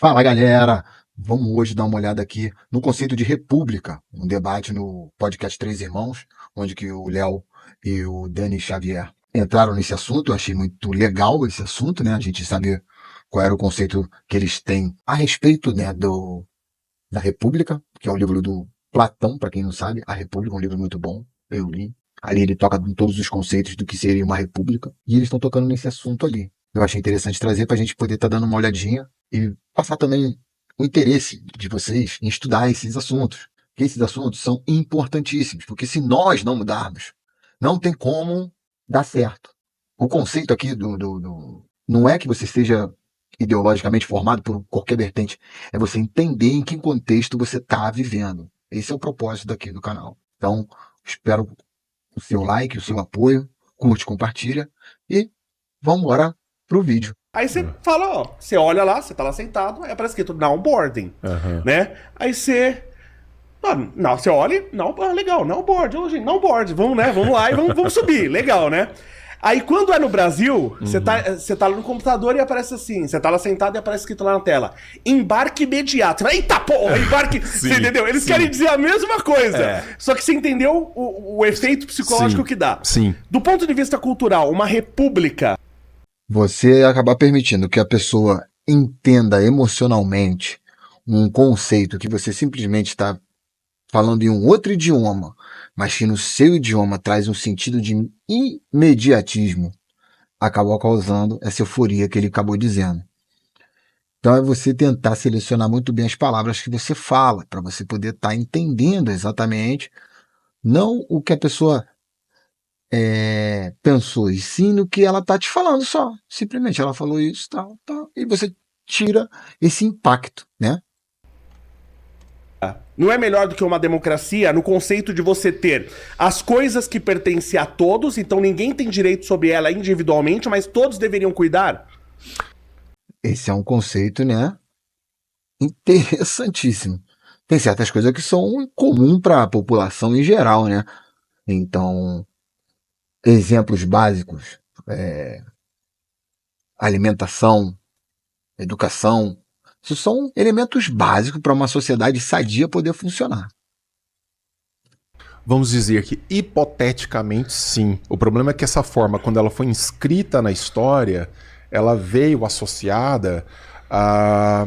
Fala galera, vamos hoje dar uma olhada aqui no conceito de república, um debate no podcast Três Irmãos, onde que o Léo e o Dani Xavier entraram nesse assunto. Eu achei muito legal esse assunto, né? A gente saber qual era o conceito que eles têm a respeito, né, da República, que é um livro do Platão, para quem não sabe. A República é um livro muito bom, eu li. Ali ele toca em todos os conceitos do que seria uma república, e eles estão tocando nesse assunto ali. Eu achei interessante trazer para a gente poder estar dando uma olhadinha e passar também o interesse de vocês em estudar esses assuntos. Porque esses assuntos são importantíssimos, porque se nós não mudarmos, não tem como dar certo. O conceito aqui não é que você seja ideologicamente formado por qualquer vertente, é você entender em que contexto você está vivendo. Esse é o propósito daqui do canal. Então, espero o seu like, o seu apoio, curte, compartilha e vamos embora pro vídeo. Aí você fala, ó, você olha lá, você tá lá sentado, aí aparece escrito onboarding, né? Aí você... Não, você olha, não, legal, não board, hoje, não board, vamos, né? Vamos lá e vamos subir, legal, né? Aí quando é no Brasil, você tá lá no computador e aparece assim, você tá lá sentado e aparece escrito lá na tela, embarque imediato. Você fala, eita porra, embarque, você entendeu? Eles querem dizer a mesma coisa, só que você entendeu o efeito psicológico que dá. Sim. Do ponto de vista cultural, uma república... Você acabar permitindo que a pessoa entenda emocionalmente um conceito que você simplesmente está falando em um outro idioma, mas que no seu idioma traz um sentido de imediatismo, acabou causando essa euforia que ele acabou dizendo. Então é você tentar selecionar muito bem as palavras que você fala, para você poder estar entendendo exatamente, não o que a pessoa pensou, e sim no que ela está te falando só. Simplesmente ela falou isso, tal, tal, e você tira esse impacto, né? Não é melhor do que uma democracia no conceito de você ter as coisas que pertencem a todos, então ninguém tem direito sobre ela individualmente, mas todos deveriam cuidar? Esse é um conceito, né, interessantíssimo. Tem certas coisas que são comum para a população em geral, né? Então, exemplos básicos, alimentação, educação, isso são elementos básicos para uma sociedade sadia poder funcionar. Vamos dizer que, hipoteticamente, sim. O problema é que essa forma, quando ela foi inscrita na história, ela veio associada a,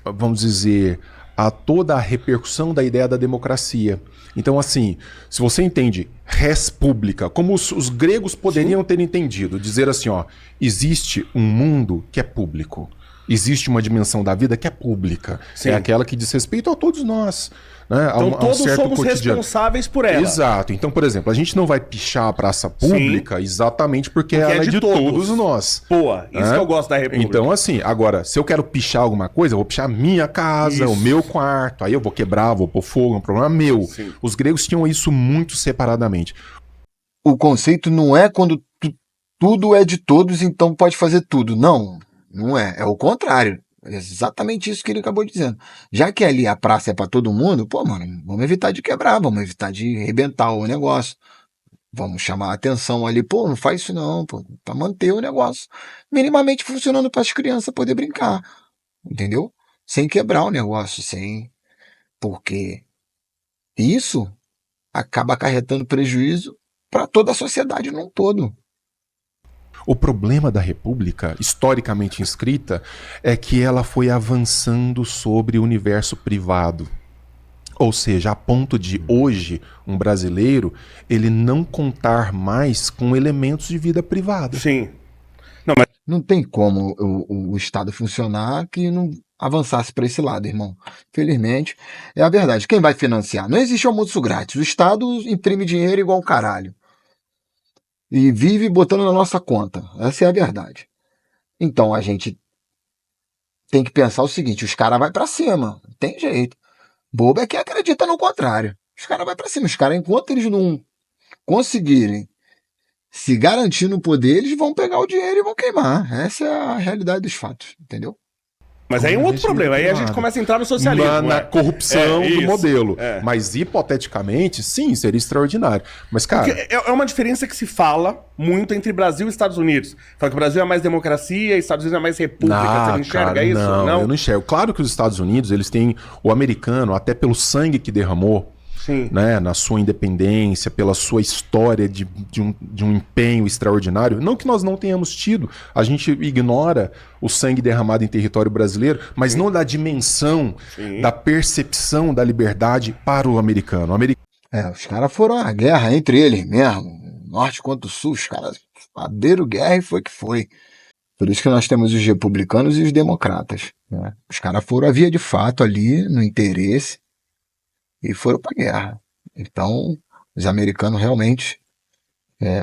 vamos dizer, a toda a repercussão da ideia da democracia. Então, assim, se você entende res publica, como os gregos poderiam ter entendido, dizer assim, ó, existe um mundo que é público. Existe uma dimensão da vida que é pública. Sim. É aquela que diz respeito a todos nós. Né? Então todos somos cotidiano. responsáveis por ela. Exato. Então, por exemplo, a gente não vai pichar a praça pública exatamente porque ela é de todos nós. Boa, isso que eu gosto da República. Então, assim, agora, se eu quero pichar alguma coisa, eu vou pichar a minha casa, o meu quarto, aí eu vou quebrar, vou pôr fogo, é um problema meu. Sim. Os gregos tinham isso muito separadamente. O conceito não é quando tudo é de todos, então pode fazer tudo. Não, não é. É o contrário. É exatamente isso que ele acabou dizendo. Já que ali a praça é para todo mundo, pô, mano, vamos evitar de quebrar, vamos evitar de arrebentar o negócio. Vamos chamar a atenção ali, pô, não faz isso não, pô, para manter o negócio minimamente funcionando para as crianças poder brincar, entendeu? Sem quebrar o negócio, sem... Porque isso acaba acarretando prejuízo para toda a sociedade num todo. O problema da República, historicamente inscrita, é que ela foi avançando sobre o universo privado. Ou seja, a ponto de hoje, um brasileiro, ele não contar mais com elementos de vida privada. Sim. Não tem como o Estado funcionar que não avançasse para esse lado, irmão. Felizmente, é a verdade. Quem vai financiar? Não existe almoço grátis. O Estado imprime dinheiro igual caralho. E vive botando na nossa conta. Essa é a verdade. Então a gente tem que pensar o seguinte: os caras vão para cima. Não tem jeito. Bobo é que acredita no contrário. Os caras vão para cima. Os caras, enquanto eles não conseguirem se garantir no poder, eles vão pegar o dinheiro e vão queimar. Essa é a realidade dos fatos, entendeu? Mas aí é um outro problema. Aí a gente começa a entrar no socialismo. Na corrupção do isso, modelo. Mas hipoteticamente, sim, seria extraordinário. Mas, cara. Porque é uma diferença que se fala muito entre Brasil e Estados Unidos. Fala que o Brasil é mais democracia e Estados Unidos é mais república. Você não enxerga cara, isso? Não, eu não enxergo. Claro que os Estados Unidos, eles têm o americano, até pelo sangue que derramou. Sim. Né, na sua independência, pela sua história de um empenho extraordinário. Não que nós não tenhamos tido, a gente ignora o sangue derramado em território brasileiro, mas não da dimensão, da percepção da liberdade para o americano. Os caras foram à guerra entre eles mesmo, norte contra o sul, os caras abriram guerra e foi que foi. Por isso que nós temos os republicanos e os democratas. Né? Os caras foram a via de fato ali, no interesse, e foram para a guerra. Então, os americanos realmente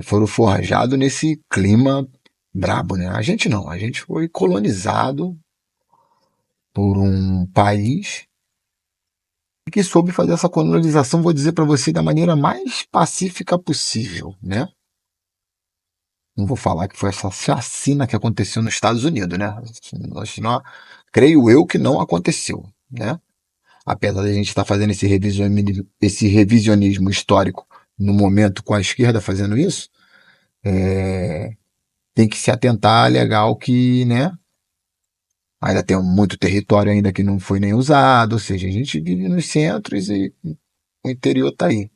foram forjados nesse clima brabo, né? A gente não, a gente foi colonizado por um país que soube fazer essa colonização, vou dizer para você, da maneira mais pacífica possível, né? Não vou falar que foi essa chacina que aconteceu nos Estados Unidos, né? Creio eu que não aconteceu, né? Apesar de a gente estar fazendo esse revisionismo histórico no momento com a esquerda fazendo isso, tem que se atentar legal que, né, ainda tem muito território ainda que não foi nem usado, ou seja, a gente vive nos centros e o interior está aí.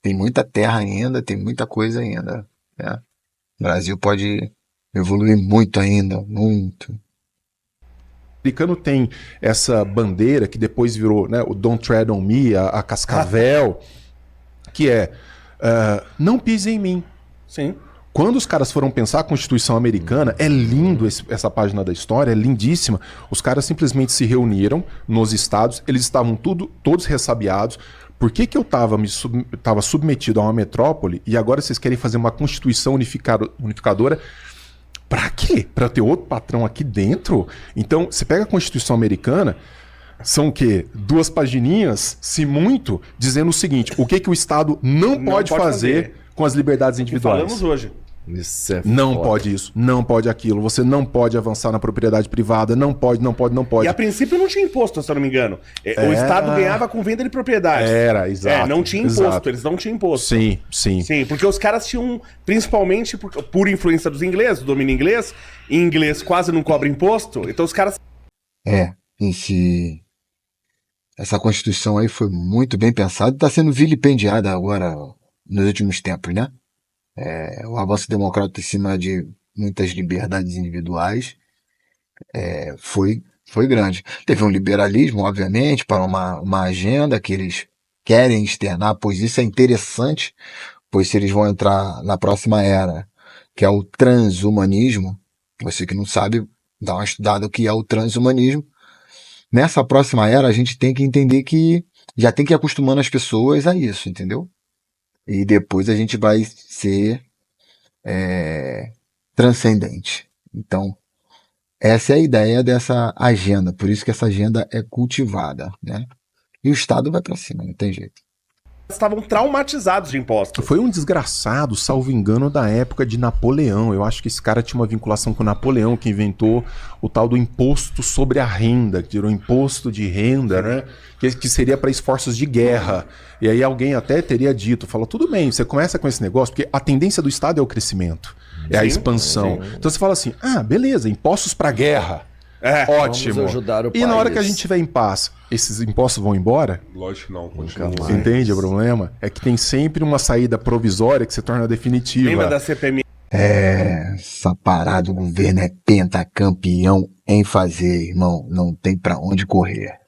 Tem muita terra ainda, tem muita coisa ainda, né? O Brasil pode evoluir muito ainda, muito. O americano tem essa bandeira que depois virou, né, o Don't Tread on Me, a Cascavel, que é não pise em mim. Sim. Quando os caras foram pensar a Constituição americana, é lindo essa página da história, é lindíssima. Os caras simplesmente se reuniram nos estados, eles estavam todos ressabiados. Por que eu estava submetido a uma metrópole e agora vocês querem fazer uma Constituição unificadora? Pra quê? Pra ter outro patrão aqui dentro? Então, você pega a Constituição americana, são o quê? 2 pagininhas, se muito, dizendo o seguinte, o que o Estado não pode fazer com as liberdades individuais. Falamos hoje. Isso é Não foda. pode isso, não pode aquilo, você não pode avançar na propriedade privada, não pode. E a princípio não tinha imposto, se eu não me engano. O Estado ganhava com venda de propriedade. Era, exato. Não tinha imposto, exato. eles não tinham imposto. Sim, sim. Sim, porque os caras tinham, principalmente por influência dos ingleses, do domínio inglês, em inglês quase não cobra imposto, então os caras... Essa Constituição aí foi muito bem pensada e está sendo vilipendiada agora, nos últimos tempos, né? O avanço democrático em cima de muitas liberdades individuais foi grande. Teve um liberalismo, obviamente, para uma agenda que eles querem externar, pois isso é interessante, pois se eles vão entrar na próxima era, que é o transhumanismo, você que não sabe, dá uma estudada o que é o transhumanismo. Nessa próxima era, a gente tem que entender que já tem que ir acostumando as pessoas a isso, entendeu? E depois a gente vai ser transcendente. Então, essa é a ideia dessa agenda. Por isso que essa agenda é cultivada, né? E o Estado vai para cima, não tem jeito. estavam traumatizados de impostos. Foi um desgraçado, salvo engano, da época de Napoleão. Eu acho que esse cara tinha uma vinculação com Napoleão, que inventou o tal do imposto sobre a renda, que tirou imposto de renda, né? Que seria para esforços de guerra. E aí alguém até teria dito, falou, tudo bem, você começa com esse negócio, porque a tendência do Estado é o crescimento, é a expansão. Então você fala assim, beleza, impostos para guerra. Ótimo. Vamos ajudar o E na hora país. que a gente estiver em paz, esses impostos vão embora? Lógico que não, continua. Você entende o problema? É que tem sempre uma saída provisória que se torna definitiva. Lembra da CPMI? Essa parada, o governo é pentacampeão em fazer, irmão. Não tem pra onde correr.